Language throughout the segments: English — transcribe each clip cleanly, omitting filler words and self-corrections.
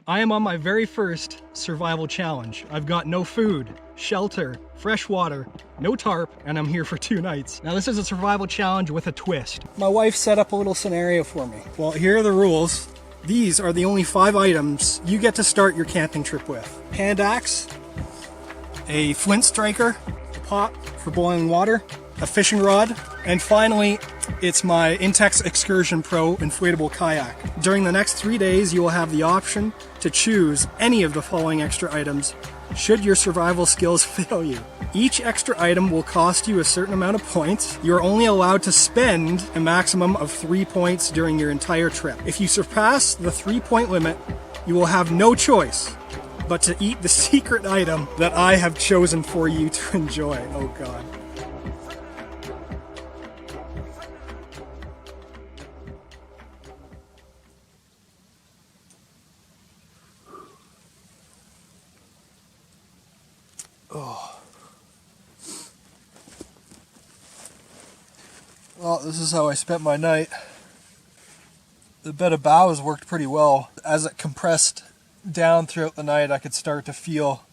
I am on my very first survival challenge. I've got no food, shelter, fresh water, no tarp, and I'm here for 2 nights. Now this is a survival challenge with a twist. My wife set up a little scenario for me. Well, here are the rules. These are the only 5 items you get to start your camping trip with. Hand axe, a flint striker, a pot for boiling water, a fishing rod, and finally, it's my Intex Excursion Pro inflatable kayak. During the next 3 days, you will have the option to choose any of the following extra items should your survival skills fail you. Each extra item will cost you a certain amount of points. You're only allowed to spend a maximum of 3 points during your entire trip. If you surpass the 3-point limit, you will have no choice but to eat the secret item that I have chosen for you to enjoy. Oh God. Oh. Well, this is how I spent my night. The bed of boughs worked pretty well. As it compressed down throughout the night, I could start to feel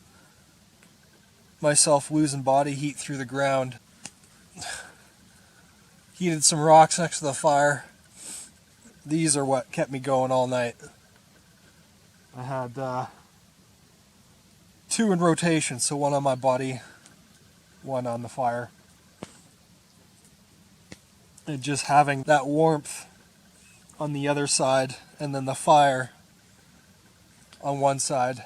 myself losing body heat through the ground. Heated some rocks next to the fire. These are what kept me going all night. I had 2 in rotation, so 1 on my body, 1 on the fire. And just having that warmth on the other side and then the fire on one side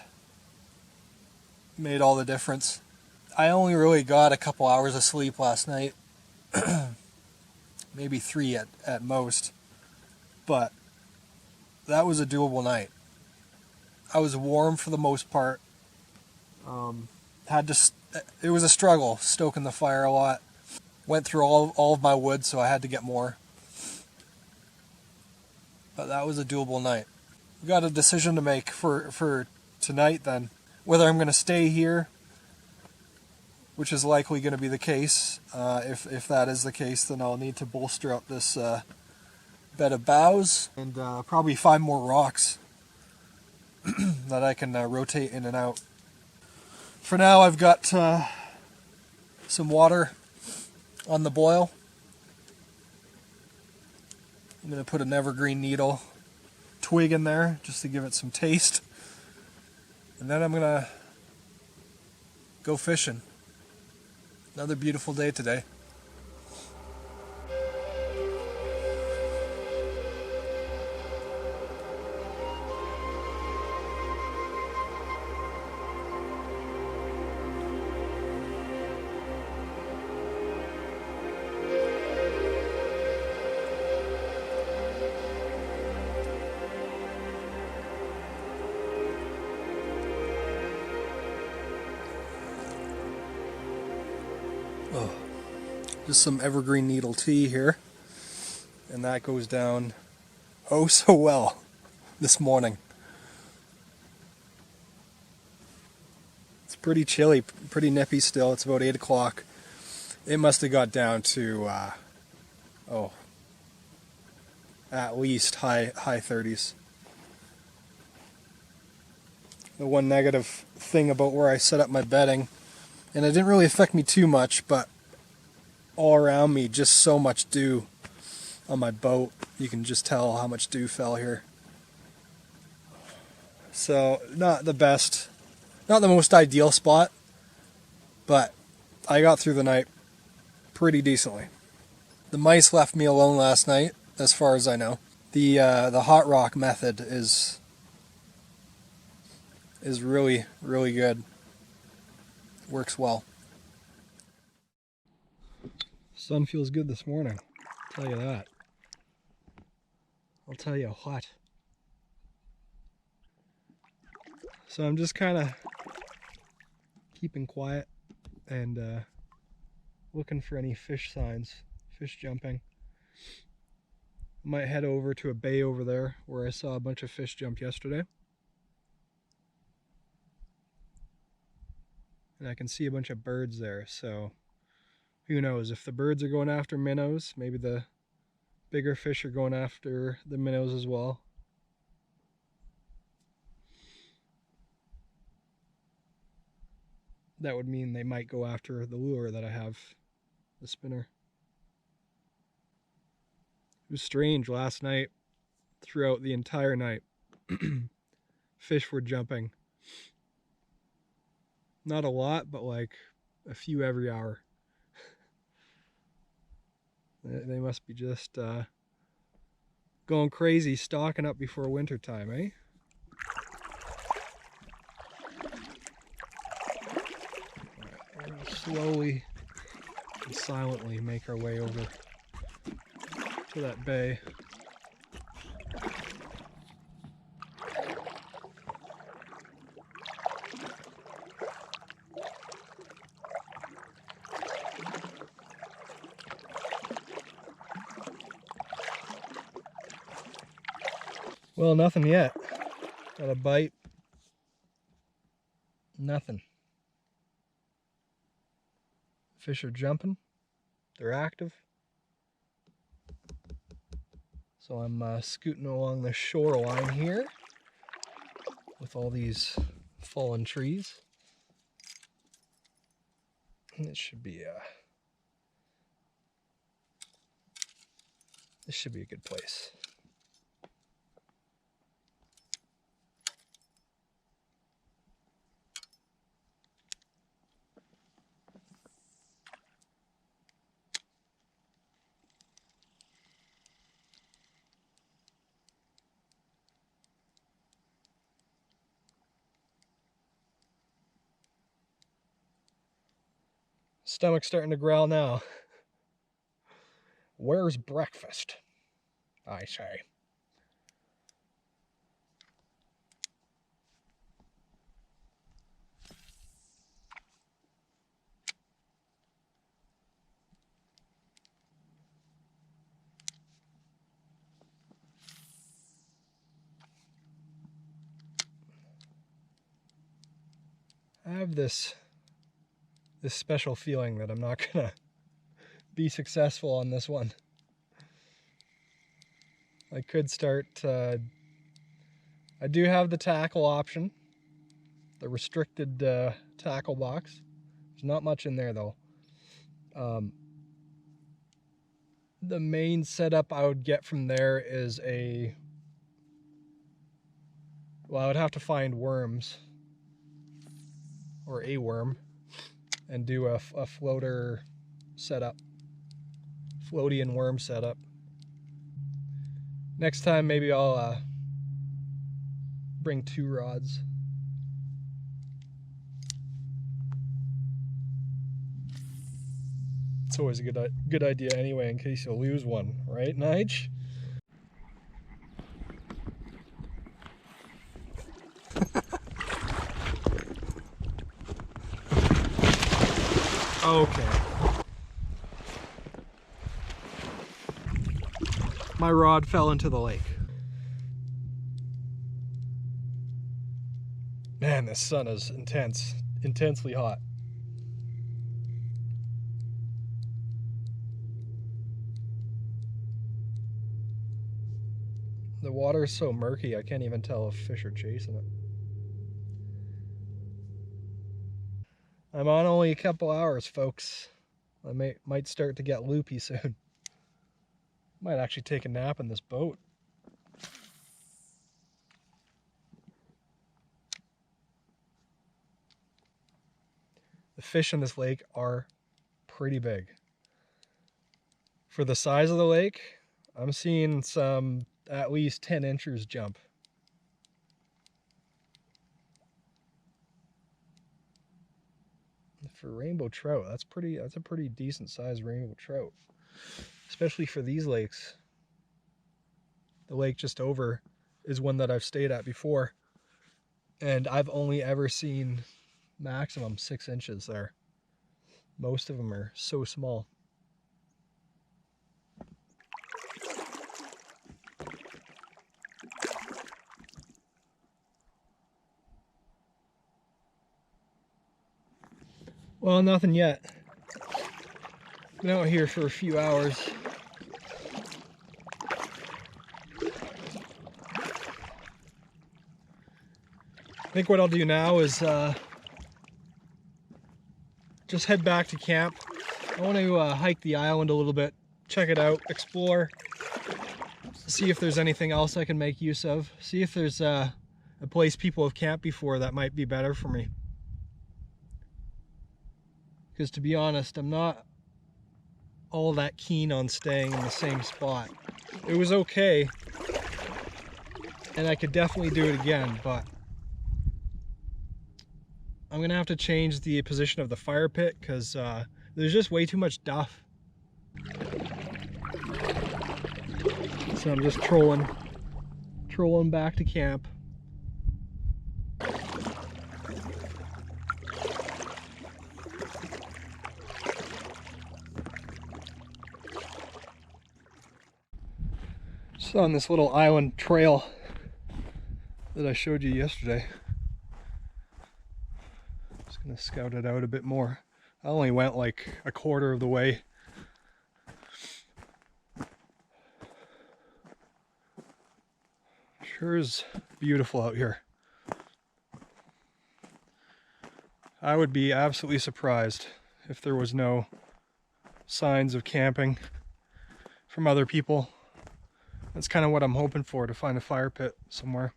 made all the difference. I only really got a couple hours of sleep last night, maybe 3 at most, but that was a doable night. I was warm for the most part. It was a struggle stoking the fire a lot. Went through all of my wood, so I had to get more. But that was a doable night. We got a decision to make for tonight then. Whether I'm going to stay here, which is likely going to be the case. If that is the case, then I'll need to bolster up this bed of boughs and probably 5 more rocks that I can rotate in and out. For now, I've got some water on the boil. I'm going to put an evergreen needle twig in there just to give it some taste. And then I'm going to go fishing. Another beautiful day today. Oh, just some evergreen needle tea here, and that goes down oh so well this morning. It's pretty chilly, pretty nippy still. It's about 8 o'clock. It must have got down to at least high 30s. The one negative thing about where I set up my bedding, and it didn't really affect me too much, but all around me, just so much dew on my boat. You can just tell how much dew fell here. So, not the best, not the most ideal spot, but I got through the night pretty decently. The mice left me alone last night, as far as I know. The hot rock method is really, really good. Works well. Sun feels good this morning, I'll tell you that. I'll tell you what. So I'm just kind of keeping quiet and looking for any fish signs, fish jumping. I might head over to a bay over there where I saw a bunch of fish jump yesterday. And I can see a bunch of birds there, so who knows, if the birds are going after minnows, maybe the bigger fish are going after the minnows as well. that would mean they might go after the lure that I have, the spinner. It was strange last night, throughout the entire night. Fish were jumping. Not a lot, but like a few every hour. They must be just going crazy, stocking up before winter time, eh? All right, we'll slowly and silently make our way over to that bay. Well, nothing yet. Got a bite. Nothing. Fish are jumping. They're active. So I'm scooting along the shoreline here with all these fallen trees. And this should be a good place. Stomach's starting to growl now. Where's breakfast? I say. I have this special feeling that I'm not gonna be successful on this one. I could start, I do have the tackle option, the restricted tackle box. There's not much in there though. The main setup I would get from there is I would have to find worms, or a worm, and do a floater setup, floaty and worm setup. Next time maybe I'll bring 2 rods. It's always a good idea anyway, in case you lose one, right, Nige? Okay. My rod fell into the lake. Man, this sun is intensely hot. The water is so murky, I can't even tell if fish are chasing it. I'm on only a couple hours, folks. I might start to get loopy soon. Might actually take a nap in this boat. The fish in this lake are pretty big. For the size of the lake, I'm seeing some at least 10 inches jump. For rainbow trout, that's a pretty decent sized rainbow trout. Especially for these lakes. The lake just over is one that I've stayed at before, and I've only ever seen maximum 6 inches there. Most of them are so small. Well, nothing yet. Been out here for a few hours. I think what I'll do now is just head back to camp. I want to hike the island a little bit, check it out, explore, see if there's anything else I can make use of, see if there's a place people have camped before that might be better for me. Because to be honest, I'm not all that keen on staying in the same spot. It was okay, and I could definitely do it again, but I'm gonna have to change the position of the fire pit because there's just way too much duff. So I'm just trolling back to camp. Just on this little island trail that I showed you yesterday. Just gonna scout it out a bit more. I only went like a quarter of the way. Sure is beautiful out here. I would be absolutely surprised if there was no signs of camping from other people. That's kind of what I'm hoping for, to find a fire pit somewhere.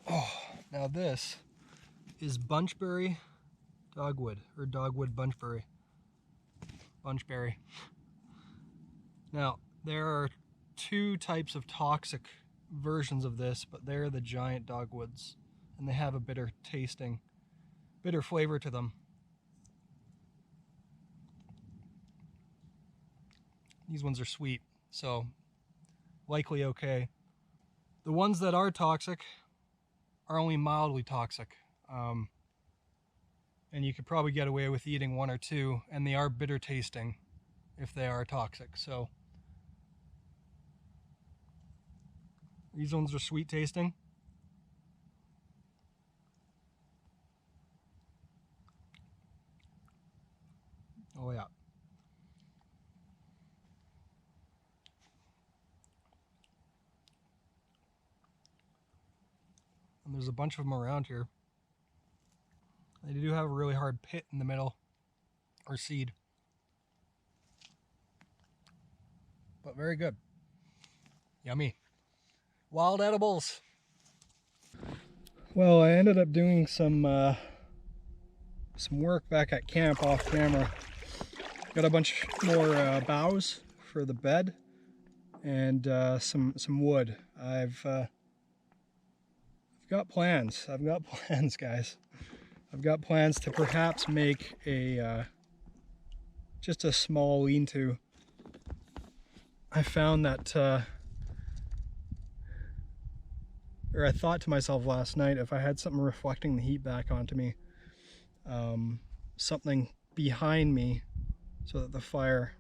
Oh, now this is bunchberry dogwood, or dogwood bunchberry. Bunchberry. Now, there are two types of toxic versions of this, but they're the giant dogwoods, and they have a bitter flavor to them. These ones are sweet, so likely okay. The ones that are toxic are only mildly toxic. And you could probably get away with eating one or two, and they are bitter tasting if they are toxic. So these ones are sweet tasting. Oh yeah. And there's a bunch of them around here. They do have a really hard pit in the middle, or seed. But very good. Yummy. Wild edibles. Well, I ended up doing some work back at camp off camera. Got a bunch more boughs for the bed and some wood. I've got plans. I've got plans, guys. I've got plans to perhaps make a just a small lean-to. I found that, or I thought to myself last night, if I had something reflecting the heat back onto me, something behind me, so that the fire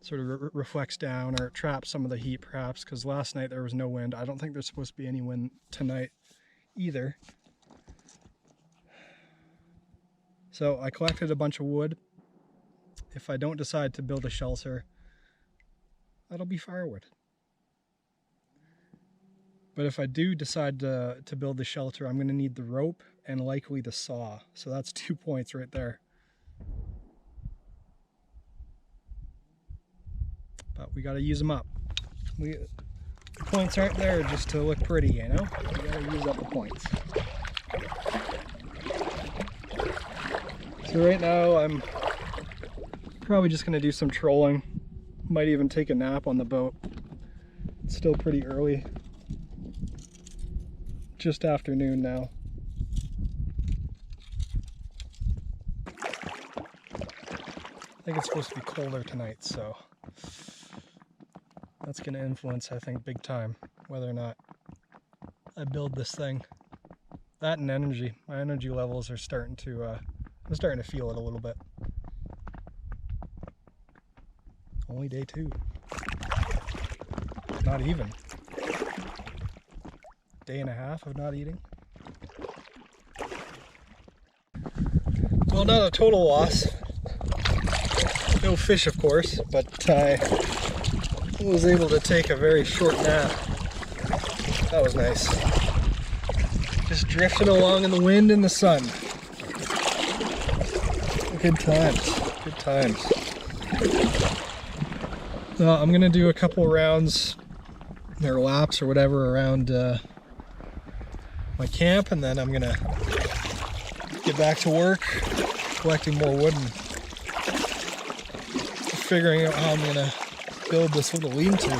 sort of reflects down, or it traps some of the heat perhaps, because last night there was no wind. I don't think there's supposed to be any wind tonight either. So I collected a bunch of wood. If I don't decide to build a shelter, that'll be firewood. But if I do decide to build the shelter, I'm going to need the rope and likely the saw. So that's 2 points right there. But we got to use them up. The points aren't there just to look pretty, you know? We got to use up the points. So right now I'm probably just going to do some trolling. Might even take a nap on the boat. It's still pretty early. Just afternoon now. I think it's supposed to be colder tonight, so that's going to influence, I think, big time whether or not I build this thing. That and energy. My energy levels are starting to I'm starting to feel it a little bit. Only day 2. Not even. Day and a half of not eating. Well, not a total loss. No fish, of course, but I was able to take a very short nap. That was nice. Just drifting along in the wind and the sun. Good times. Good times. I'm gonna do a couple rounds, or laps or whatever, around my camp, and then I'm gonna get back to work collecting more wood and figuring out how I'm gonna build this little lean-to.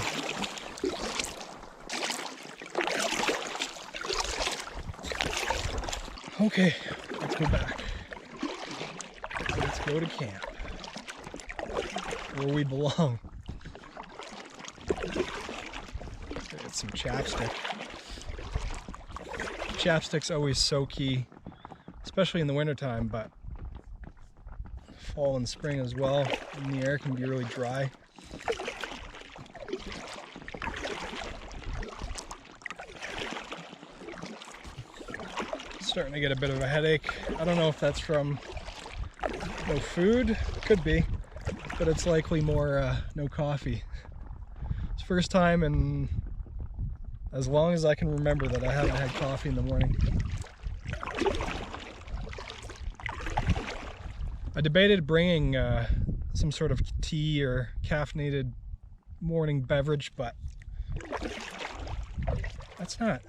Okay, let's go back. Let's go to camp, where we belong. Get some chapstick. Chapstick's always so key, especially in the wintertime, but fall and spring as well, and the air can be really dry. Starting to get a bit of a headache. I don't know if that's from no food, could be, but it's likely more no coffee. It's the first time in as long as I can remember that I haven't had coffee in the morning. I debated bringing some sort of tea or caffeinated morning beverage, but that's not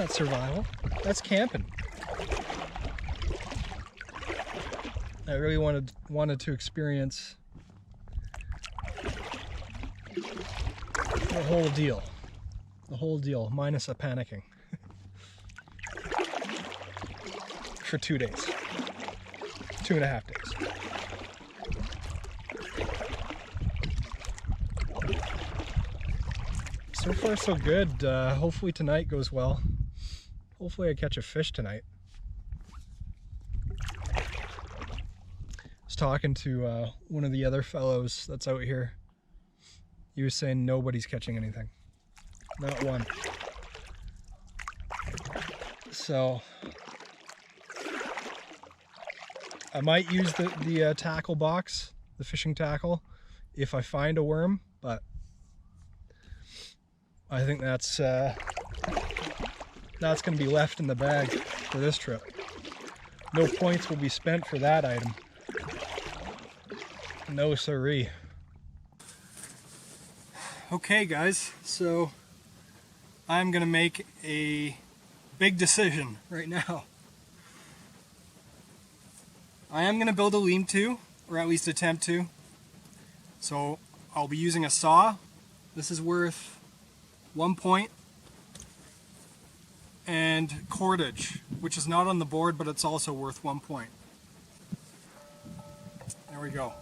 survival. That's camping. I really wanted to experience the whole deal. The whole deal, minus a panicking. For 2 days. 2.5 days. So far so good. Hopefully tonight goes well. Hopefully I catch a fish tonight. I was talking to one of the other fellows that's out here. He was saying nobody's catching anything. Not one. So I might use the tackle box, the fishing tackle, if I find a worm, but I think that's going to be left in the bag for this trip. No points will be spent for that item. No siree. Okay guys, so I'm gonna make a big decision right now. I am gonna build a lean-to, or at least attempt to. So I'll be using a saw. This is worth 1 point. And cordage, which is not on the board, but it's also worth 1 point. There we go.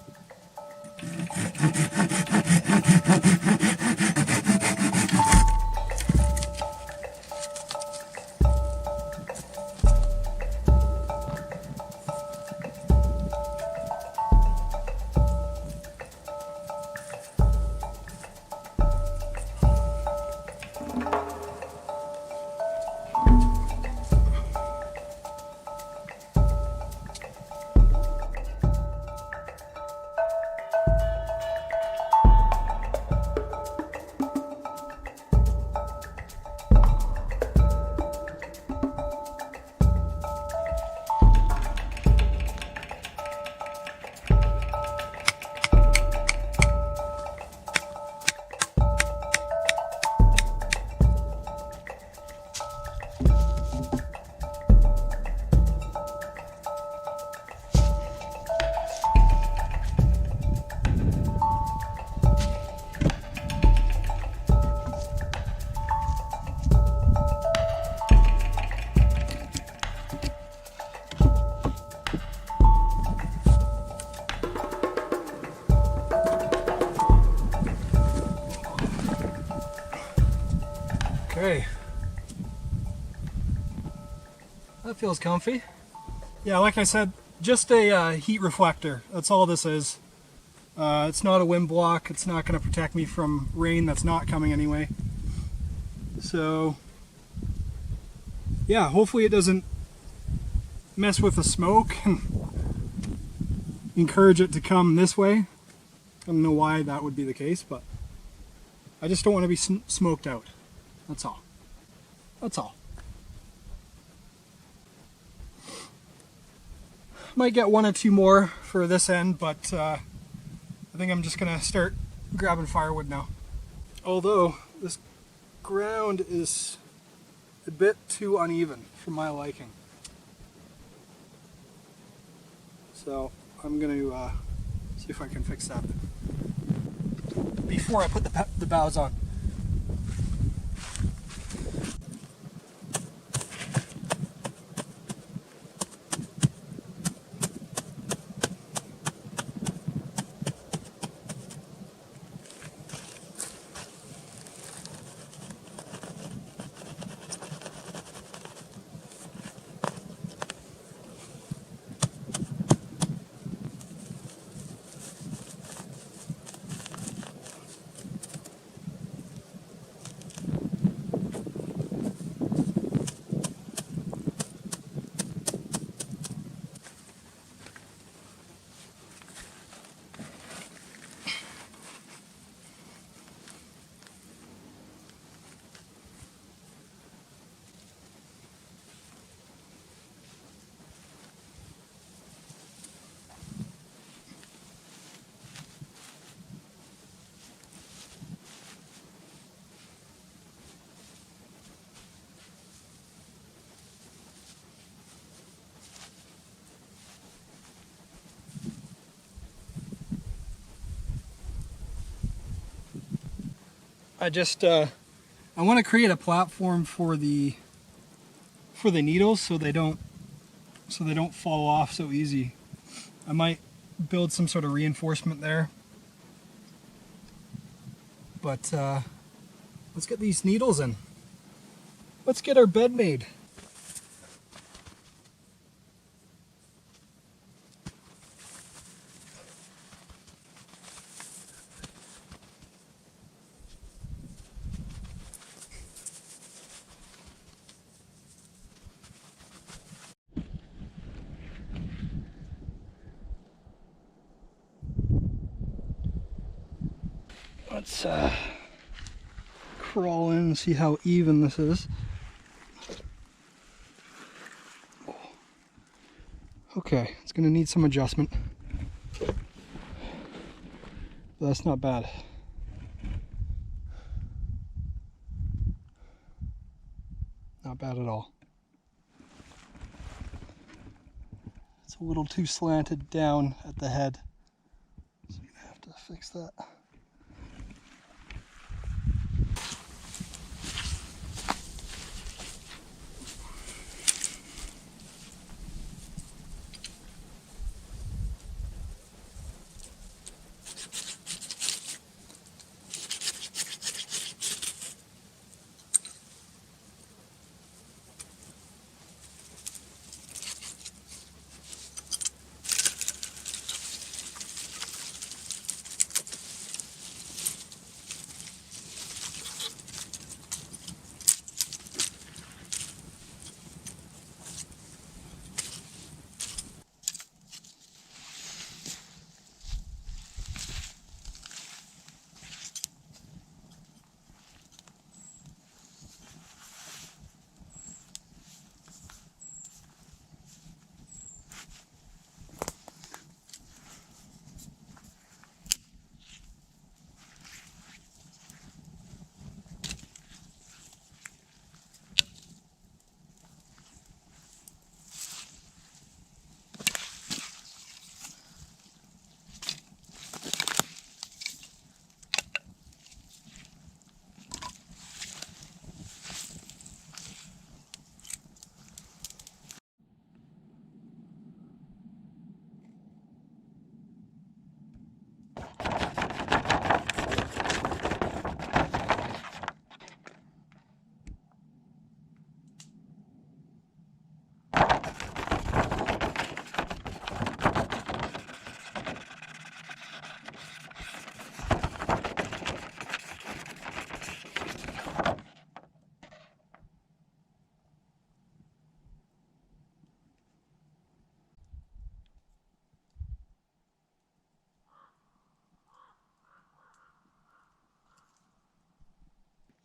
Okay. That feels comfy. Yeah, like I said, just a heat reflector. That's all this is. It's not a wind block. It's not going to protect me from rain that's not coming anyway. So, yeah, hopefully it doesn't mess with the smoke and encourage it to come this way. I don't know why that would be the case, but I just don't want to be smoked out. That's all. That's all. Might get one or two more for this end, but I think I'm just gonna start grabbing firewood now. Although this ground is a bit too uneven for my liking. So I'm gonna see if I can fix that before I put the boughs on. I want to create a platform for the needles so they don't fall off so easy. I might build some sort of reinforcement there. But let's get these needles in. Let's get our bed made. Let's crawl in and see how even this is. Okay, it's going to need some adjustment. But that's not bad. Not bad at all. It's a little too slanted down at the head. So I'm going to have to fix that.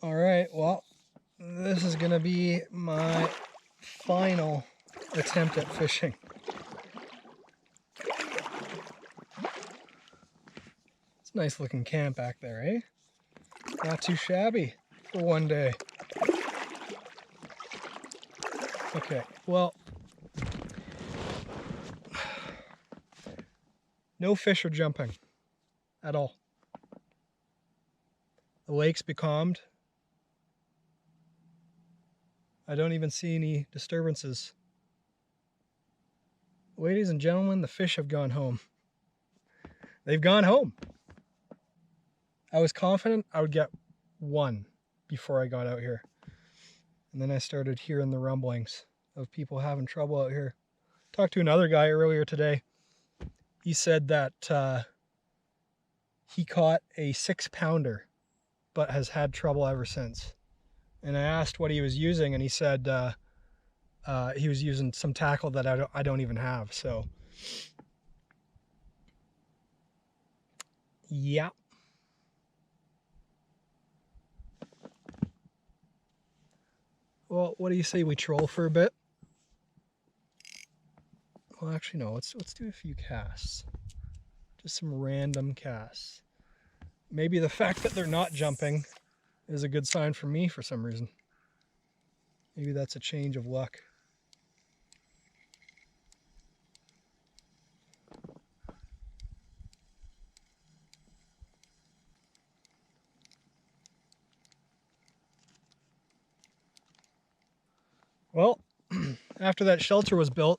All right, well, this is gonna be my final attempt at fishing. It's a nice looking camp back there, eh? Not too shabby for one day. Okay, well, no fish are jumping at all. The lake's becalmed. I don't even see any disturbances. Ladies and gentlemen, the fish have gone home. They've gone home. I was confident I would get one before I got out here. And then I started hearing the rumblings of people having trouble out here. Talked to another guy earlier today. He said that he caught a 6-pounder, but has had trouble ever since. And I asked what he was using, and he said he was using some tackle that I don't even have. So, yeah. Well, what do you say we troll for a bit? Well, actually, no. Let's do a few casts. Just some random casts. Maybe the fact that they're not jumping is a good sign for me for some reason. Maybe that's a change of luck. Well, after that shelter was built,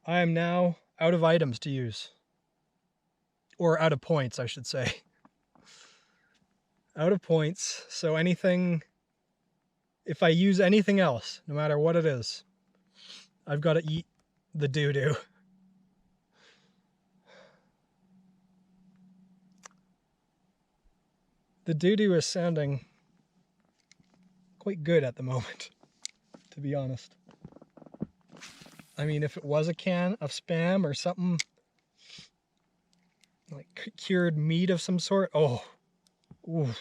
I am now out of items to use. Or out of points, I should say. Out of points, so anything, if I use anything else, no matter what it is, I've got to eat the doo-doo. The doo-doo is sounding quite good at the moment, to be honest. I mean, if it was a can of Spam or something, like cured meat of some sort, oh. Oof.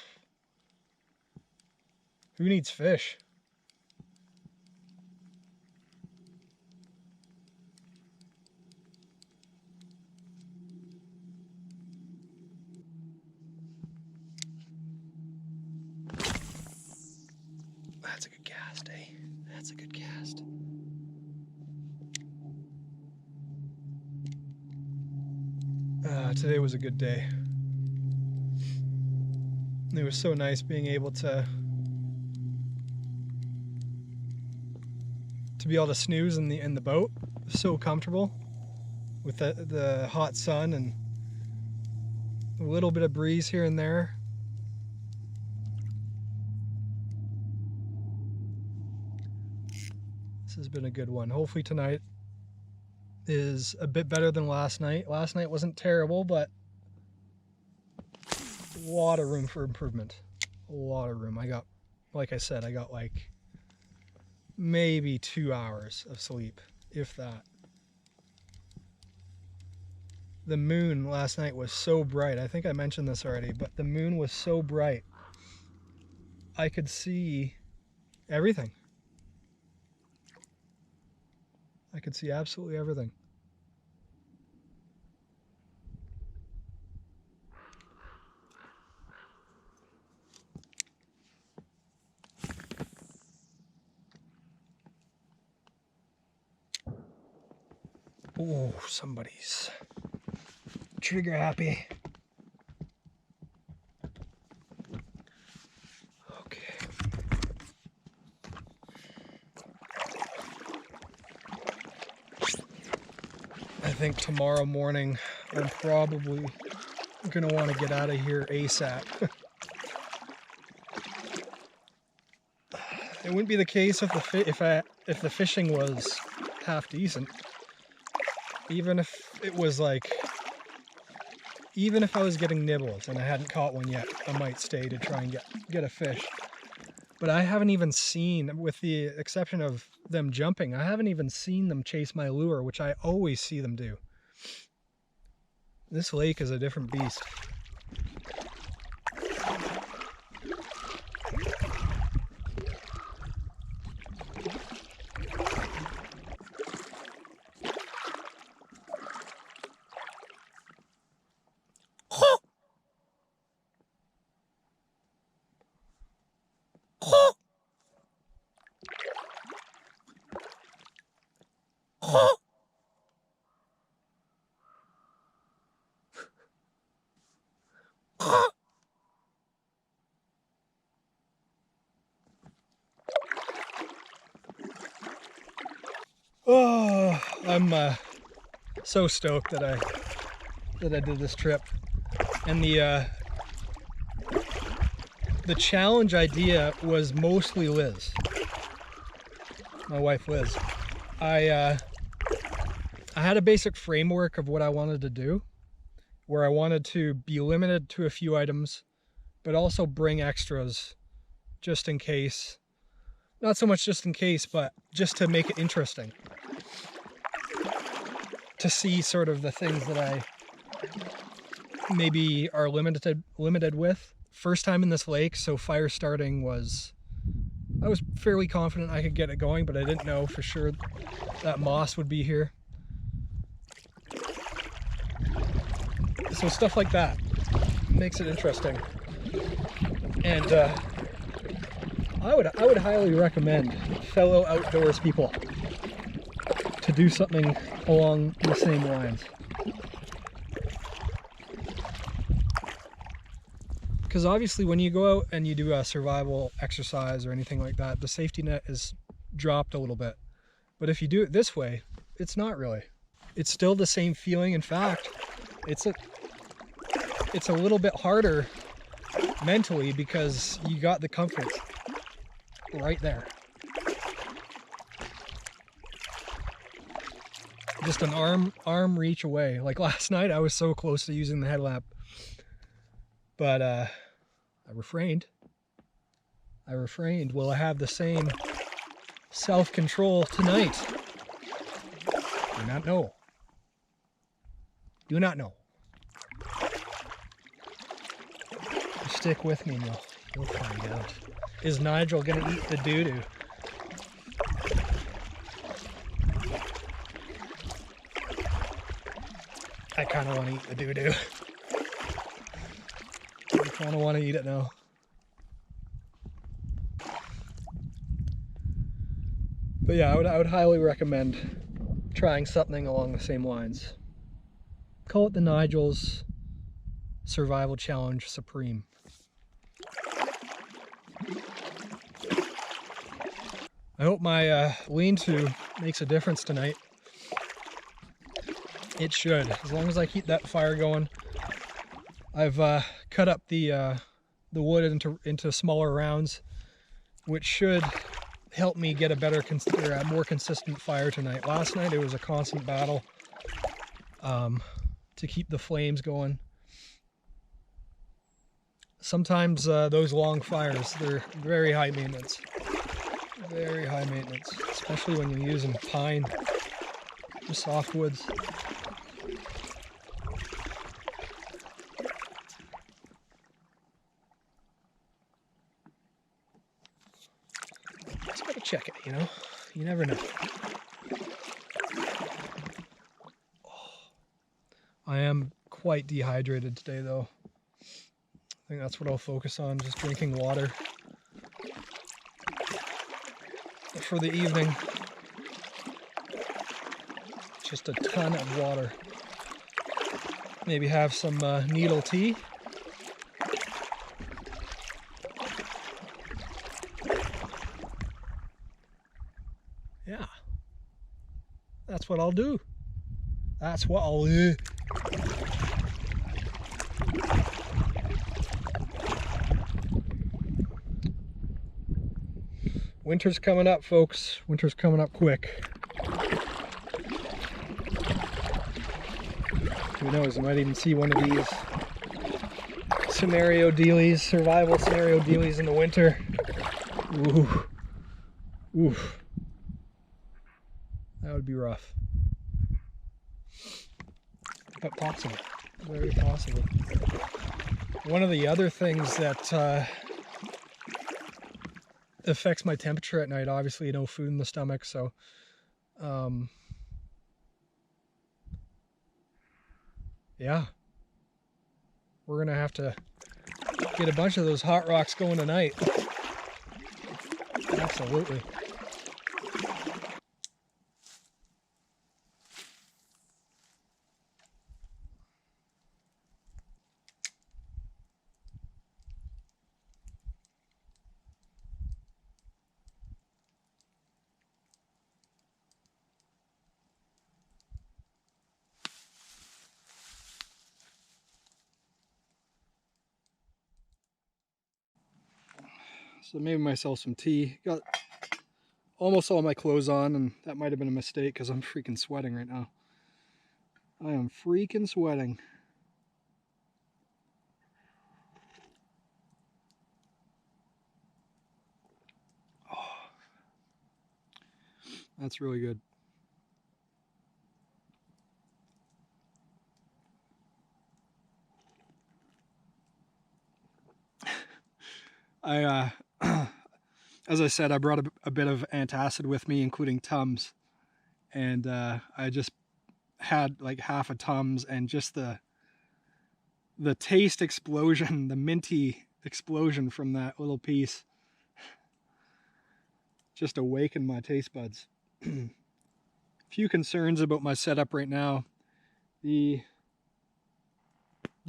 Who needs fish? That's a good cast, eh? That's a good cast. Today was a good day. It was so nice being able to be able to snooze in the boat. So comfortable with the hot sun and a little bit of breeze here and there. This has been a good one. Hopefully tonight is a bit better than last night. Last night wasn't terrible, but a lot of room for improvement. A lot of room. Like I said, I got like maybe 2 hours of sleep, if that. The moon last night was so bright. I think I mentioned this already, but the moon was so bright. I could see everything. I could see absolutely everything. Oh, somebody's trigger happy. Okay. I think tomorrow morning I'm probably gonna want to get out of here ASAP. It wouldn't be the case if the fishing was half decent. Even if it was like, even if I was getting nibbles and I hadn't caught one yet, I might stay to try and get a fish. But I haven't even seen, with the exception of them jumping, I haven't even seen them chase my lure, which I always see them do. This lake is a different beast. Oh, I'm so stoked that I did this trip. And the challenge idea was mostly Liz, my wife Liz. I had a basic framework of what I wanted to do, where I wanted to be limited to a few items, but also bring extras just in case. Not so much just in case, but just to make it interesting. To see sort of the things that I maybe are limited with. First time in this lake, so fire starting was, I was fairly confident I could get it going, but I didn't know for sure that moss would be here. So stuff like that makes it interesting. And I would highly recommend fellow outdoors people to do something along the same lines. Because obviously when you go out and you do a survival exercise or anything like that, the safety net is dropped a little bit. But if you do it this way, it's not really. It's still the same feeling. In fact, it's a little bit harder mentally because you got the comforts right there. Just an arm reach away. Like last night, I was so close to using the headlamp, but I refrained. Will I have the same self-control tonight? Do not know. Do not know. Stick with me, you'll find out. Is Nigel gonna eat the doo-doo? I kind of want to eat the doo-doo. I kind of want to eat it now. But yeah, I would highly recommend trying something along the same lines. Call it the Nigel's Survival Challenge Supreme. I hope my lean-to makes a difference tonight. It should, as long as I keep that fire going. I've cut up the wood into smaller rounds, which should help me get a better, more consistent fire tonight. Last night it was a constant battle to keep the flames going. Sometimes those long fires, they're very high maintenance. Very high maintenance, especially when you're using pine or softwoods. Just gotta check it, you know? You never know. I am quite dehydrated today, though. I think that's what I'll focus on, just drinking water for the evening. Just a ton of water. Maybe have some needle tea. Yeah, that's what I'll do. That's what I'll do. Winter's coming up, folks. Winter's coming up quick. Who knows, you might even see one of these survival scenario dealies in the winter. Ooh. Oof. That would be rough. But possible. Very possible. One of the other things that affects my temperature at night, obviously no food in the stomach, so yeah, we're gonna have to get a bunch of those hot rocks going tonight. Absolutely. So I made myself some tea. Got almost all my clothes on, and that might have been a mistake because I'm freaking sweating right now. I am freaking sweating. Oh, that's really good. I as I said, I brought a bit of antacid with me, including Tums, and I just had like half a Tums, and just the taste explosion, the minty explosion from that little piece just awakened my taste buds. Few concerns about my setup right now. The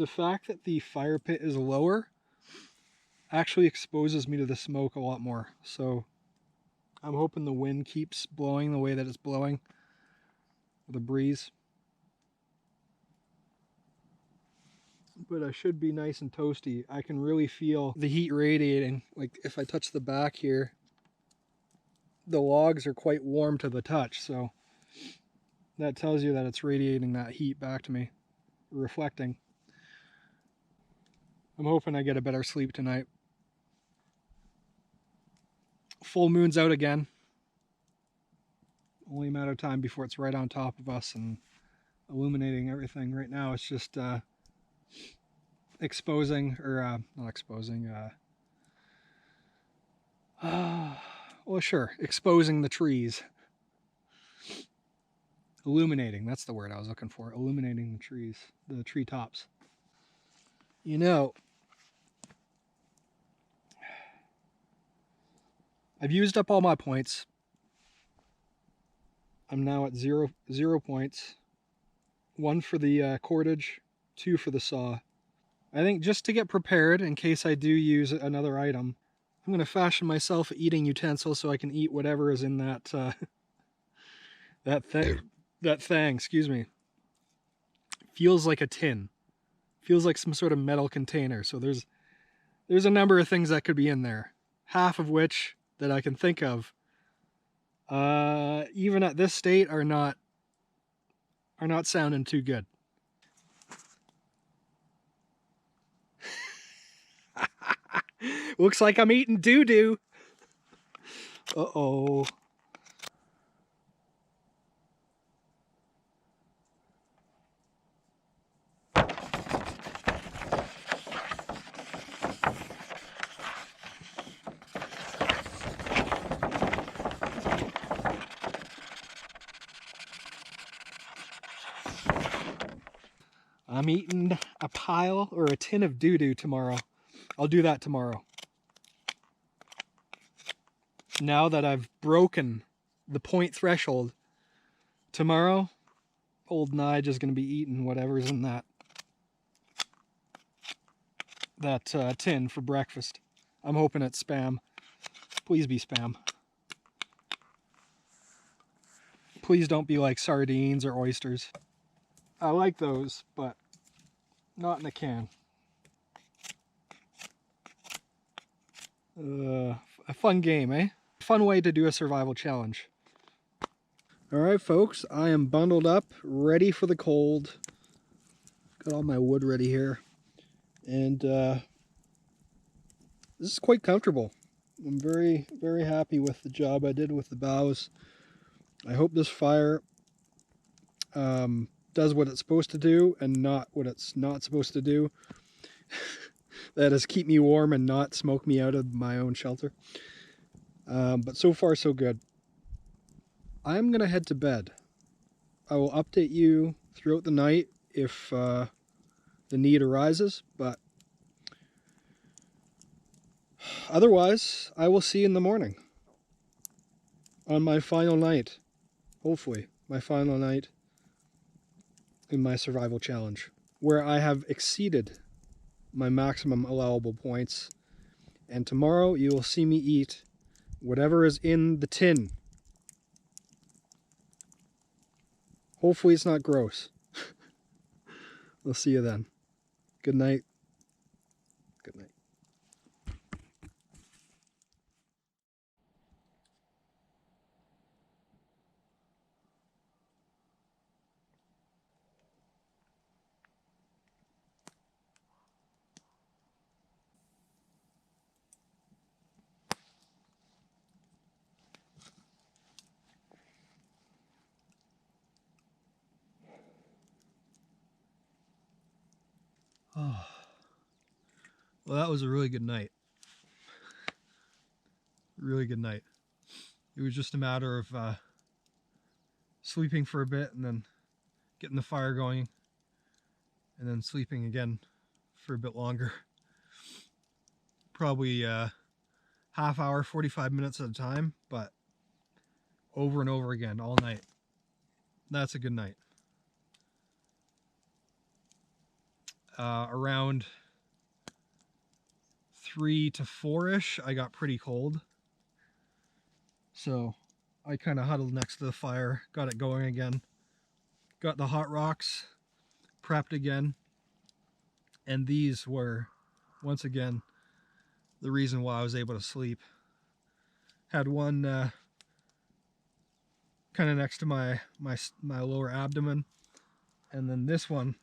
fact that the fire pit is lower actually exposes me to the smoke a lot more. So I'm hoping the wind keeps blowing the way that it's blowing, the breeze. But I should be nice and toasty. I can really feel the heat radiating. Like if I touch the back here, the logs are quite warm to the touch. So that tells you that it's radiating that heat back to me, reflecting. I'm hoping I get a better sleep tonight. Full moon's out again. Only a matter of time before it's right on top of us and illuminating everything. Right now it's just exposing, or not exposing, well sure, exposing the trees. Illuminating, that's the word I was looking for. Illuminating the trees, the treetops. You know, I've used up all my points. I'm now at zero points. 1 for the cordage, 2 for the saw. I think just to get prepared in case I do use another item, I'm going to fashion myself an eating utensil so I can eat whatever is in that that thing, excuse me. Feels like a tin. Feels like some sort of metal container. So there's a number of things that could be in there. Half of which that I can think of, even at this state, are not sounding too good. Looks like I'm eating doo-doo. Uh-oh. I'm eating a pile or a tin of doo-doo tomorrow. I'll do that tomorrow. Now that I've broken the point threshold, tomorrow, old Nige is going to be eating whatever's in that tin for breakfast. I'm hoping it's Spam. Please be Spam. Please don't be like sardines or oysters. I like those, but not in a can. A fun game, eh? Fun way to do a survival challenge. Alright folks, I am bundled up, ready for the cold. Got all my wood ready here. And this is quite comfortable. I'm very, very happy with the job I did with the boughs. I hope this fire does what it's supposed to do and not what it's not supposed to do. That is, keep me warm and not smoke me out of my own shelter. But so far so good. I'm going to head to bed. I will update you throughout the night if the need arises, but otherwise I will see you in the morning on my final night. Hopefully my final night in my survival challenge, where I have exceeded my maximum allowable points, and tomorrow you will see me eat whatever is in the tin. Hopefully it's not gross. We'll see you then. Good night. Good night. Oh, well, that was a really good night. Really good night. It was just a matter of sleeping for a bit and then getting the fire going and then sleeping again for a bit longer. Probably half hour, 45 minutes at a time, but over and over again all night. That's a good night. Around 3 to 4-ish, I got pretty cold. So I kind of huddled next to the fire, got it going again, got the hot rocks prepped again. And these were, once again, the reason why I was able to sleep. Had one kind of next to my lower abdomen, and then this one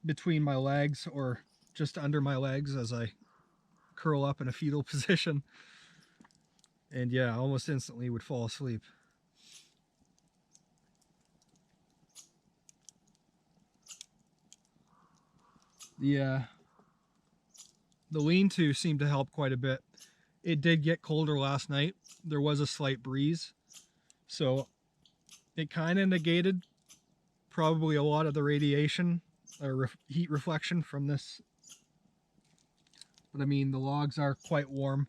between my legs or just under my legs as I curl up in a fetal position. And yeah, almost instantly would fall asleep. The lean-to seemed to help quite a bit. It did get colder last night. There was a slight breeze, so it kind of negated probably a lot of the radiation or heat reflection from this. But I mean, the logs are quite warm,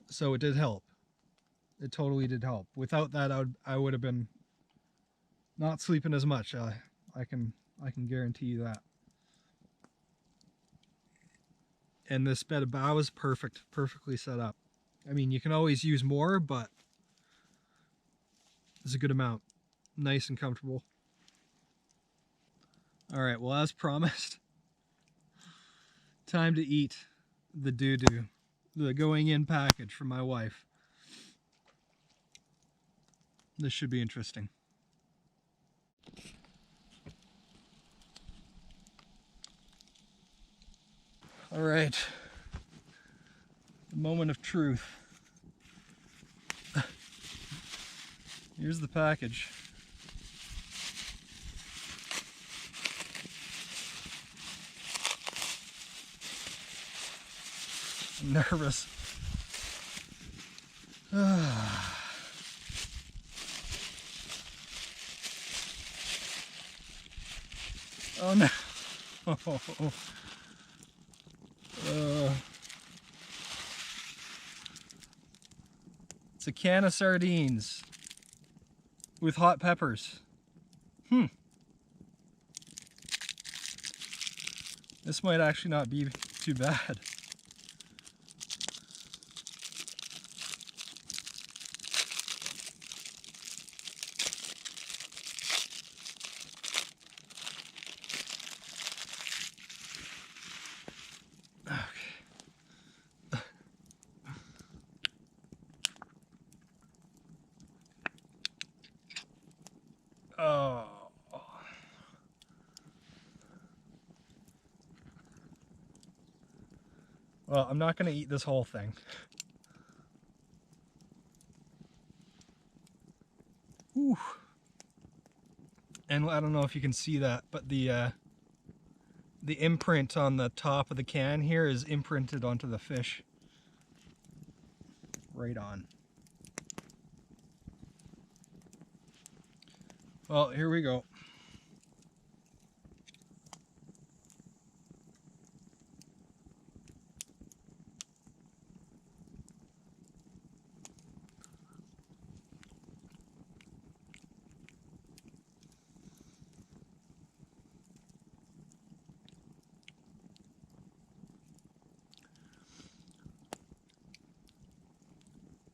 so it did help. It totally did help. Without that, I would have been not sleeping as much. I can guarantee you that. And this bed of bough is perfectly set up. I mean, you can always use more, but it's a good amount. Nice and comfortable. All right, well, as promised, time to eat the doo-doo, the going in package from my wife. This should be interesting. All right, the moment of truth. Here's the package. I'm nervous. Oh no. It's a can of sardines with hot peppers. This might actually not be too bad. Oh. Well, I'm not going to eat this whole thing. Ooh. And I don't know if you can see that, but the imprint on the top of the can here is imprinted onto the fish. Right on. Well, here we go.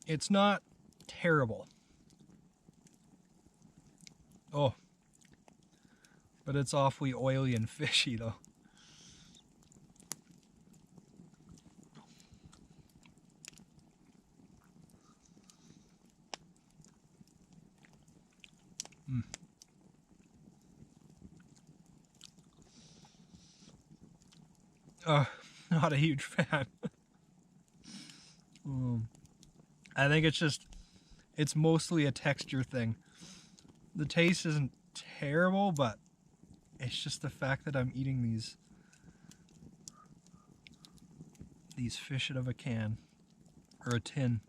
It's not terrible. Oh, but it's awfully oily and fishy though. Not a huge fan. I think it's mostly a texture thing. The taste isn't terrible, but It's just the fact that I'm eating these fish out of a can or a tin.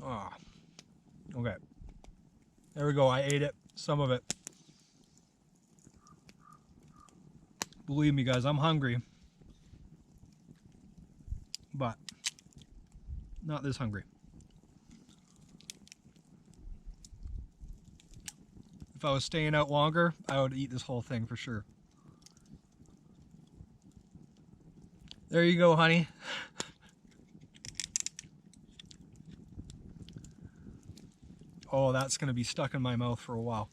Ah, okay. There we go. I ate it, some of it. Believe me, guys, I'm hungry, but not this hungry. If I was staying out longer, I would eat this whole thing for sure. There you go, honey. Oh, that's going to be stuck in my mouth for a while.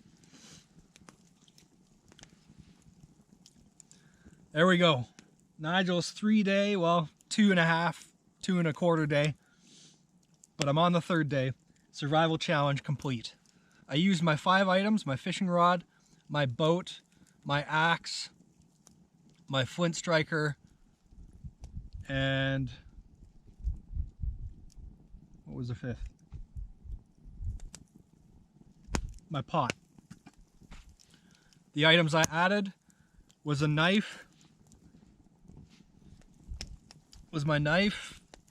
There we go. Nigel's 3-day, well, 2.5, 2.25 day. But I'm on the 3rd day. Survival challenge complete. I used my 5 items, my fishing rod, my boat, my axe, my flint striker, and what was the 5th? My pot. The items I added was a knife,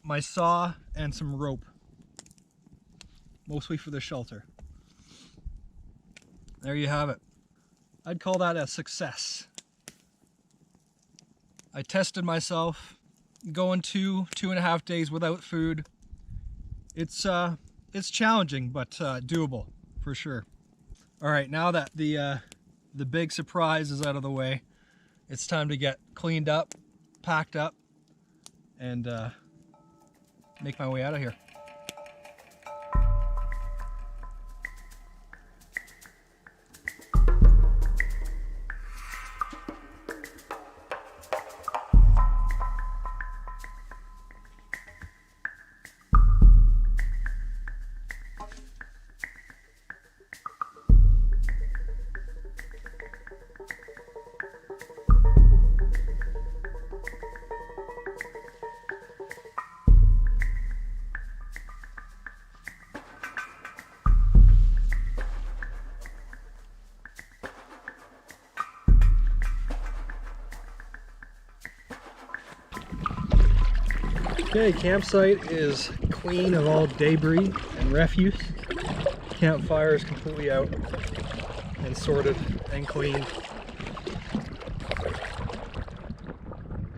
my saw, and some rope, mostly for the shelter. There you have it. I'd call that a success. I tested myself, going 2.5 days without food. It's challenging, but doable for sure. All right, now that the big surprise is out of the way, it's time to get cleaned up, packed up, and make my way out of here. Okay, campsite is clean of all debris and refuse. Campfire is completely out and sorted and cleaned.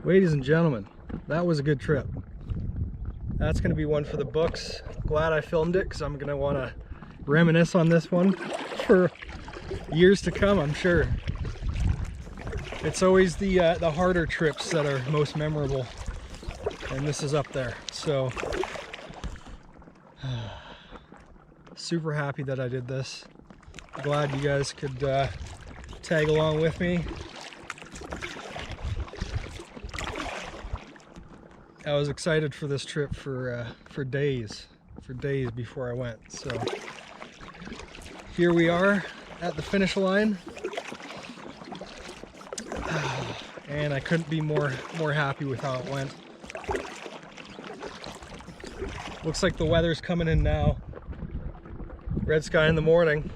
Ladies and gentlemen, that was a good trip. That's going to be one for the books. Glad I filmed it because I'm going to want to reminisce on this one for years to come, I'm sure. It's always the harder trips that are most memorable. And this is up there, so super happy that I did this. Glad you guys could tag along with me. I was excited for this trip for days before I went. So here we are at the finish line, and I couldn't be more happy with how it went. Looks like the weather's coming in now. Red sky in the morning.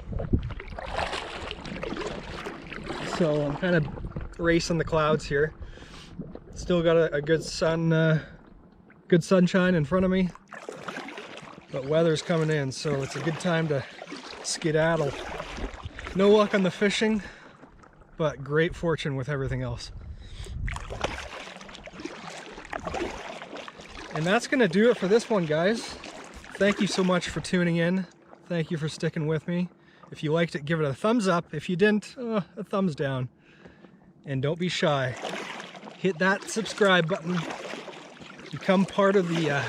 So I'm kind of racing the clouds here. Still got a good sunshine in front of me. But weather's coming in, so it's a good time to skedaddle. No luck on the fishing, but great fortune with everything else. And that's going to do it for this one, guys. Thank you so much for tuning in. Thank you for sticking with me. If you liked it, give it a thumbs up. If you didn't, a thumbs down. And don't be shy. Hit that subscribe button. Become part of the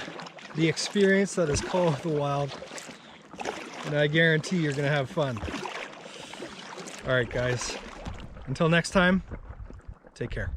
experience that is called the wild. And I guarantee you're going to have fun. All right, guys. Until next time, take care.